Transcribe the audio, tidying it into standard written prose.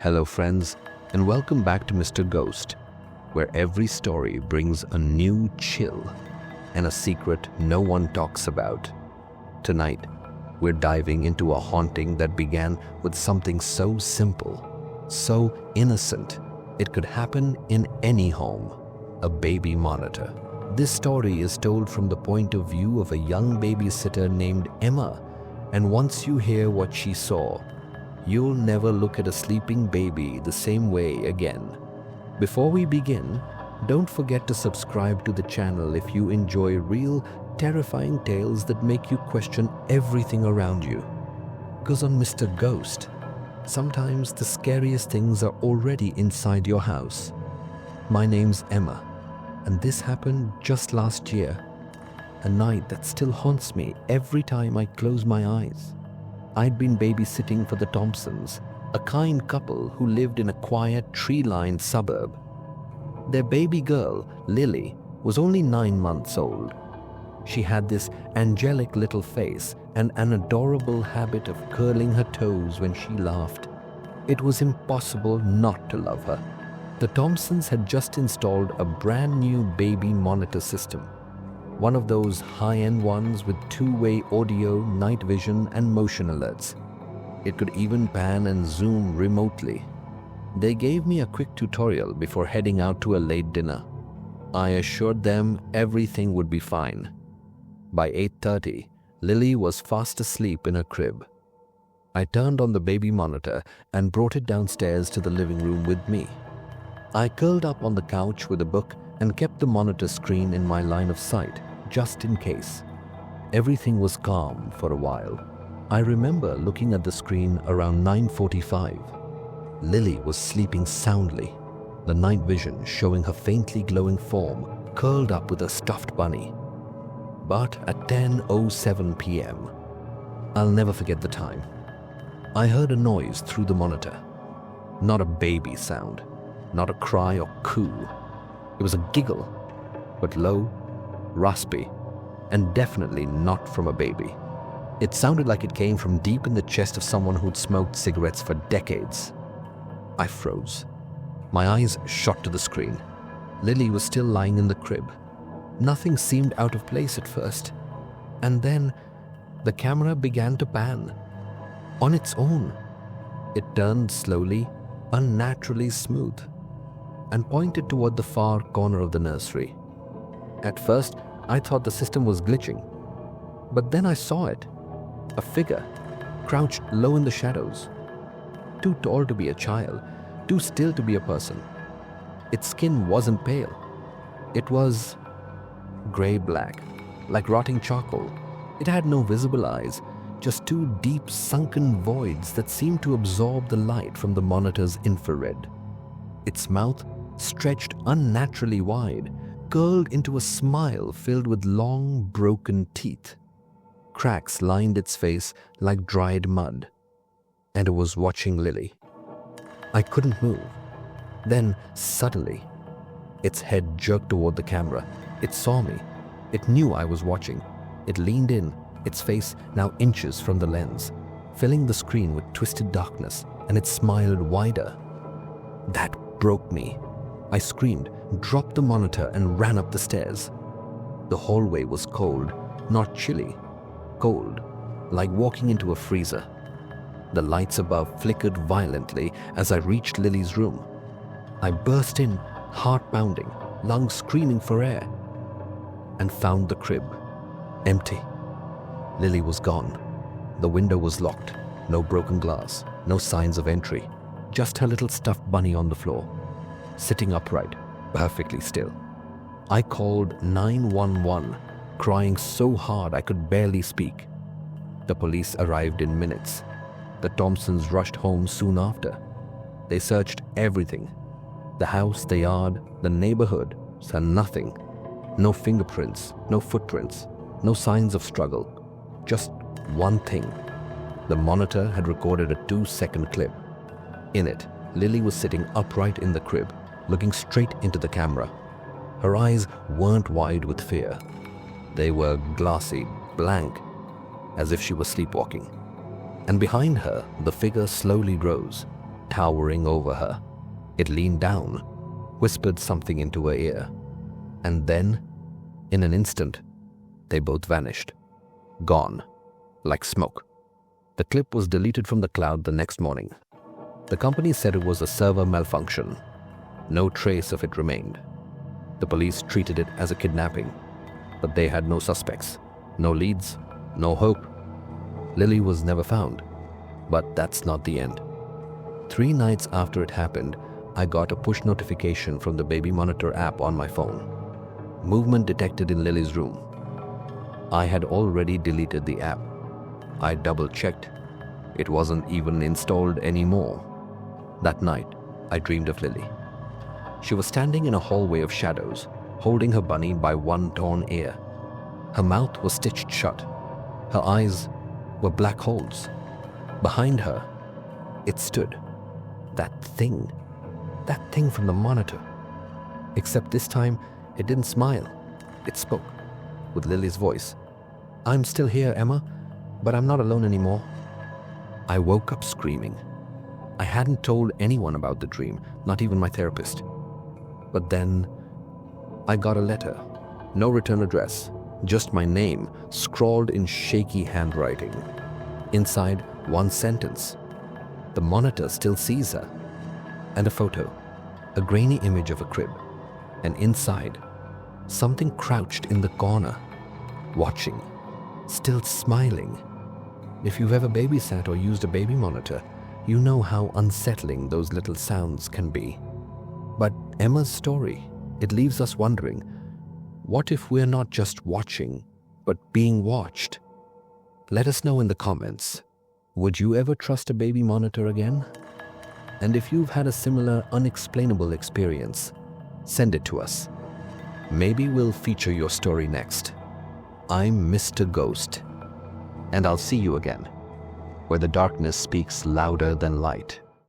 Hello friends, and welcome back to Mr. Ghost, where every story brings a new chill and a secret no one talks about. Tonight, we're diving into a haunting that began with something so simple, so innocent, it could happen in any home: a baby monitor. This story is told from the point of view of a young babysitter named Emma, and once you hear what she saw, you'll never look at a sleeping baby the same way again. Before we begin, don't forget to subscribe to the channel if you enjoy real, terrifying tales that make you question everything around you. Because on Mr. Ghost, sometimes the scariest things are already inside your house. My name's Emma, and this happened just last year, a night that still haunts me every time I close my eyes. I'd been babysitting for the Thompsons, a kind couple who lived in a quiet, tree-lined suburb. Their baby girl, Lily, was only 9 months old. She had this angelic little face and an adorable habit of curling her toes when she laughed. It was impossible not to love her. The Thompsons had just installed a brand new baby monitor system. One of those high-end ones with two-way audio, night vision, and motion alerts. It could even pan and zoom remotely. They gave me a quick tutorial before heading out to a late dinner. I assured them everything would be fine. By 8:30, Lily was fast asleep in her crib. I turned on the baby monitor and brought it downstairs to the living room with me. I curled up on the couch with a book and kept the monitor screen in my line of sight, just in case. Everything was calm for a while. I remember looking at the screen around 9:45. Lily was sleeping soundly, the night vision showing her faintly glowing form curled up with a stuffed bunny. But at 10:07 p.m., I'll never forget the time, I heard a noise through the monitor. Not a baby sound, not a cry or coo. It was a giggle, but low, raspy, and definitely not from a baby. It sounded like it came from deep in the chest of someone who'd smoked cigarettes for decades. I froze. My eyes shot to the screen. Lily was still lying in the crib. Nothing seemed out of place at first. And then the camera began to pan. On its own. It turned slowly, unnaturally smooth, and pointed toward the far corner of the nursery. At first, I thought the system was glitching, but then I saw it. A figure, crouched low in the shadows. Too tall to be a child, too still to be a person. Its skin wasn't pale. It was gray-black, like rotting charcoal. It had no visible eyes, just two deep, sunken voids that seemed to absorb the light from the monitor's infrared. Its mouth stretched unnaturally wide, curled into a smile filled with long, broken teeth. Cracks lined its face like dried mud, and it was watching Lily. I couldn't move. Then, suddenly, its head jerked toward the camera. It saw me. It knew I was watching. It leaned in, its face now inches from the lens, filling the screen with twisted darkness, and it smiled wider. That broke me. I screamed, dropped the monitor, and ran up the stairs. The hallway was cold, not chilly. Cold, like walking into a freezer. The lights above flickered violently as I reached Lily's room. I burst in, heart pounding, lungs screaming for air, and found the crib empty. Lily was gone. The window was locked, no broken glass, no signs of entry, just her little stuffed bunny on the floor, sitting upright, perfectly still. I called 911, crying so hard I could barely speak. The police arrived in minutes. The Thompsons rushed home soon after. They searched everything. The house, the yard, the neighborhood, saw nothing. No fingerprints, no footprints, no signs of struggle. Just one thing. The monitor had recorded a 2-second clip. In it, Lily was sitting upright in the crib, looking straight into the camera. Her eyes weren't wide with fear. They were glassy, blank, as if she was sleepwalking. And behind her, the figure slowly rose, towering over her. It leaned down, whispered something into her ear, and then, in an instant, they both vanished. Gone, like smoke. The clip was deleted from the cloud the next morning. The company said it was a server malfunction. No trace of it remained. The police treated it as a kidnapping, but they had no suspects, no leads, no hope. Lily was never found, but that's not the end. 3 nights after it happened, I got a push notification from the Baby Monitor app on my phone. Movement detected in Lily's room. I had already deleted the app. I double-checked. It wasn't even installed anymore. That night, I dreamed of Lily. She was standing in a hallway of shadows, holding her bunny by one torn ear. Her mouth was stitched shut. Her eyes were black holes. Behind her, it stood. That thing from the monitor. Except this time, it didn't smile. It spoke, with Lily's voice. "I'm still here, Emma, but I'm not alone anymore." I woke up screaming. I hadn't told anyone about the dream, not even my therapist. But then, I got a letter. No return address, just my name, scrawled in shaky handwriting. Inside, one sentence. "The monitor still sees her." And a photo. A grainy image of a crib. And inside, something crouched in the corner, watching, still smiling. If you've ever babysat or used a baby monitor, you know how unsettling those little sounds can be. But Emma's story, it leaves us wondering, what if we're not just watching, but being watched? Let us know in the comments. Would you ever trust a baby monitor again? And if you've had a similar unexplainable experience, send it to us. Maybe we'll feature your story next. I'm Mr. Ghost, and I'll see you again, where the darkness speaks louder than light.